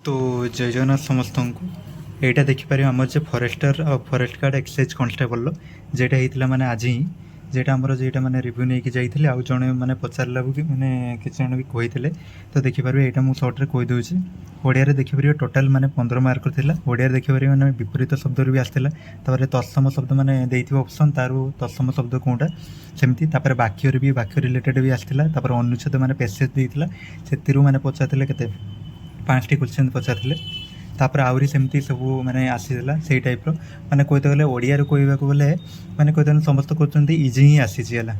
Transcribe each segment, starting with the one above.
तो जय जगन्नाथ समस्त को यहाँ देखिपर आम जे forester forest guard excise constable जेटा होता मैंने आज ही जेटा आमर जेटा मैंने रिव्यू नहीं जाइए आउ जड़े मैंने पचारा कि मैंने किसी जन भी कही तो देखिपर यहाँ मुझे सर्ट्रे कहीदे ओडिया देखिपर टोटाल मैंने 15 मार्क था ओडिया देखिपर मैंने विपरीत शब्द भी आसाला तत्सम शब्द मैंने ऑप्शन तार तत्सम शब्द कौटा सेमती वाक्य भी वाक्य रिलेटेड भी आसाला अनुच्छेद मैंने पैसेज देता से मैंने पचारे के 5टी क्वेश्चन पचारे तापर आहरी सेमती सब मैंने आसीला से टाइप्र मैंने कहते गले ओडिया कहवाक गले मैंने कहते समस्त कहते इजी ही आसीला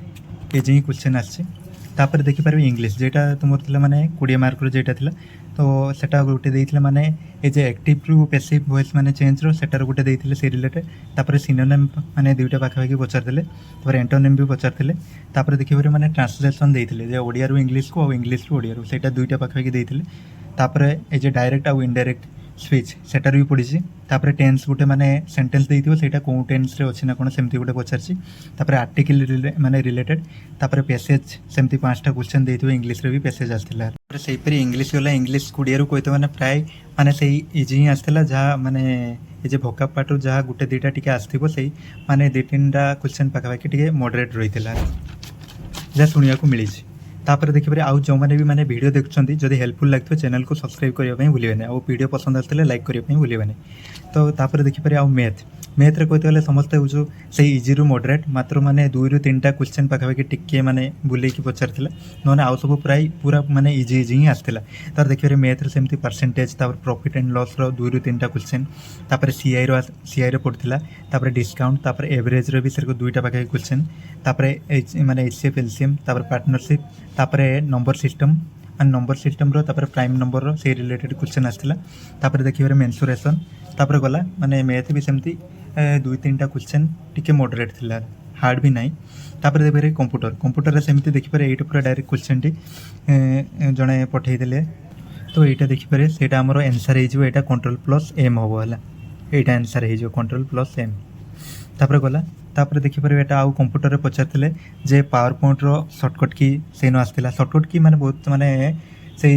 इजी ही क्वेश्चन आसपर देखिपारे इंग्लीश जेटा तुम मैंने 20 मार्क जेटा था तो सेटा गोटे देते मैंने ये जे एक्टिव रु पैसिव वॉइस मैंने चेंज रोटार गोटे देते से रिलेटेड तापर सिनोनिम मैंने 2टा पाखापाखि पचारे एंटोनिम भी पचारे देखिए मैंने ट्रांसलेसन देते ओडिया रु इंग्लीश को इंग्लीश रु ओडिया से 2टा पाखापाखि देते तापर ये डायरेक्ट आउ इनडायरेक्ट स्विच सेटार भी पड़ी तापर टेन्स गोटे मैंने सेंटेंस देथिबो सेटा को टेन्स रे अछि ना कोन सेमती गोटे पचारछि तापर आर्टिकल माने रिलेटेड तापर पैसेज सेमती 5टा क्वेश्चन देथिबो इंग्लिश रे भी पैसेज आस्थिला तापर सेही परी इंग्लिश गला इंग्लिश कुडिया रो कहते माने प्राय माने सेही इजी ही आस्थिला जहा माने ए जे भोका पाटो जहा गोटे 2टा टिके आस्थिबो सेही माने 2-3टा क्वेश्चन पाखापाखि टिके मॉडरेट रहितला जा सुनिया को मिली तापर देखिए आउ जो मैंने भी मैंने वीडियो देखुं जदि हेल्पफुल लगे चैनल को सब्सक्राइब करने भूलें नहीं वीडियो पसंद आते लाइक करने भूलें नहीं तो तापर देखिए आउ मैथ रे कहते गले समस्ते हूँ से इजी रु मॉडरेट मात्र माने 2-3 क्वेश्चन पाखापाखि टिके माने बुलेकी पचार ना आउ सब प्राय पूरा माने इजी ही आसाला तार देखिए मैथ रे सेमती परसेंटेज तापर प्रॉफिट एंड लॉस रो 2-3टा क्वेश्चन तापर सीआई रो पड़ता तापर डिस्काउंट तापर एवरेज रो भी से 2टा पाखापाखि क्वेश्चन तापर माने एचसीएफ एलसीएम तापर पार्टनरशिप तापर number system and number system रो तापर प्राइम नंबर रो से रिलेटेड क्वेश्चन आसाला तापर देखिए मेंसुरेशन तापर गला माने मैथ भी सेमती 2-3टा क्वेश्चन टिके मॉडरेट थिला हार्ड भी नहीं तापर देखिए कंप्यूटर सेमती देखिए ये पूरा डायरेक्ट क्वेश्चन टी जड़े पठेदेले तो यहाँ देखिए सेटा आमर आंसर हो Ctrl+M हम है यहाँ आंसर हो Ctrl+M तापर गला तापर देखिए यहाँ आउ कंप्यूटर पचार जे पावर पॉइंट रो सर्टकट की सेनो आसला सर्टकट की माने बहुत माने से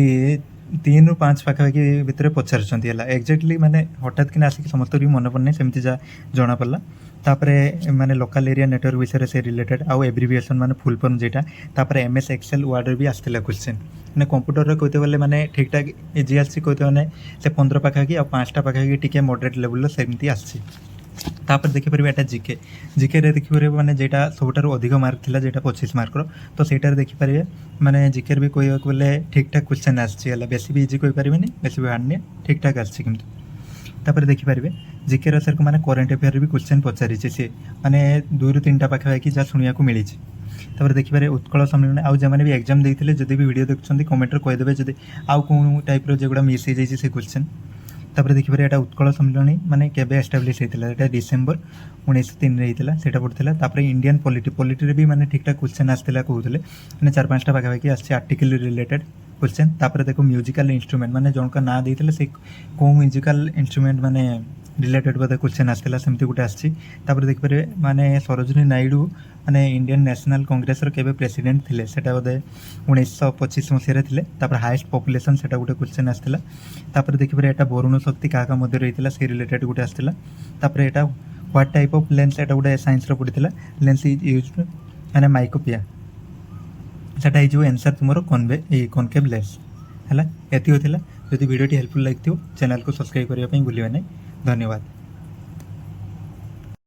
3 ରୁ 5 पाखापाखि भितर पचार एक्जाक्टली माने हठात कि आसिक समस्त भी मन पड़ना सेमती जा जना पड़ा तापर माने लोकल एरिया नेटवर्क विषय से रिलेटेड आउ एब्रिविएशन माने फुल फॉर्म जेटा तापर एमएस एक्सेल वर्ड भी आसला क्वेश्चन माने कंप्यूटर कहते गले माने ठीक ठाक इजी आसी कहते माने से 15 पाखापाखि आ 5टा पाखापाखि टिके मॉडरेट लेवल सेमती आसी तापर देखिपर एटा जिके रे देखिपर माने जेटा सबटार अधिक मार्क थिला जेटा 25 मार्क रो तो सेटार देखिपर माने जिके भी कहवा बोले ठीक ठाक क्वेश्चन आछिला बेसी भी इजी कहि परिबेनी बेसी भी हार्ड नहीं ठीक ठाक आछि किंतु तापर देखिपर जिके रो सर को माने करंट अफेयर भी क्वेश्चन पचारि से माने 2 ରୁ 3टा पाखापाखि जा सुनिया को मिली तापर देखिए उत्कल सम्मेलन आउ जमाने भी एग्जाम देते जदि भी वीडियो देखुं कमेंट कहीदेवे जब आउ कौन टाइप रोगुड़ा मिस हो जाए से क्वेश्चन तापर देखिए यहाँ उत्कल सम्मेलनी माने केबे एस्टाब्लिश होता है डिसेम्बर 1903 होता से पड़ता तापर इंडियन पॉलिटी भी माने ठीक ठाक क्वेश्चन आसाला कहते मैंने 4-5टा पाखापाखि आर्टिकल आर्टिकल रिलेटेड क्वेश्चन तापर देखो म्यूजिकल इंस्ट्रूमेंट माने जनका ना देते से कौ म्यूजिकल इंस्ट्रूमेंट माने रिलेटेड बोधे क्वेश्चन आसाला सेमती गोटे आसपर देखिए माने सरोजिनी नायडू माने इंडियन नेशनल कांग्रेस केबे प्रेसिडेंट थिले सेटा बोधे 1925 मसीह थे तापर हाईएस्ट पॉपुलेशन सेटा गोटे क्वेश्चन आसाला तापर देखिए यहाँ वरुण शक्ति क्या मध्य रही से रिलेटेड गोटे आसाला तापर यहाँ व्हाट टाइप ऑफ लेंस एटा गोटे साइंस रो पड़ता लेंस इज यूज माने माइकोपिया सेटा हो आंसर तुमर कनकेव लेंस है एति होता जदि वीडियो हेल्पफुल लगी चैनल को सब्सक्राइब करने भूलिए नहीं धन्यवाद।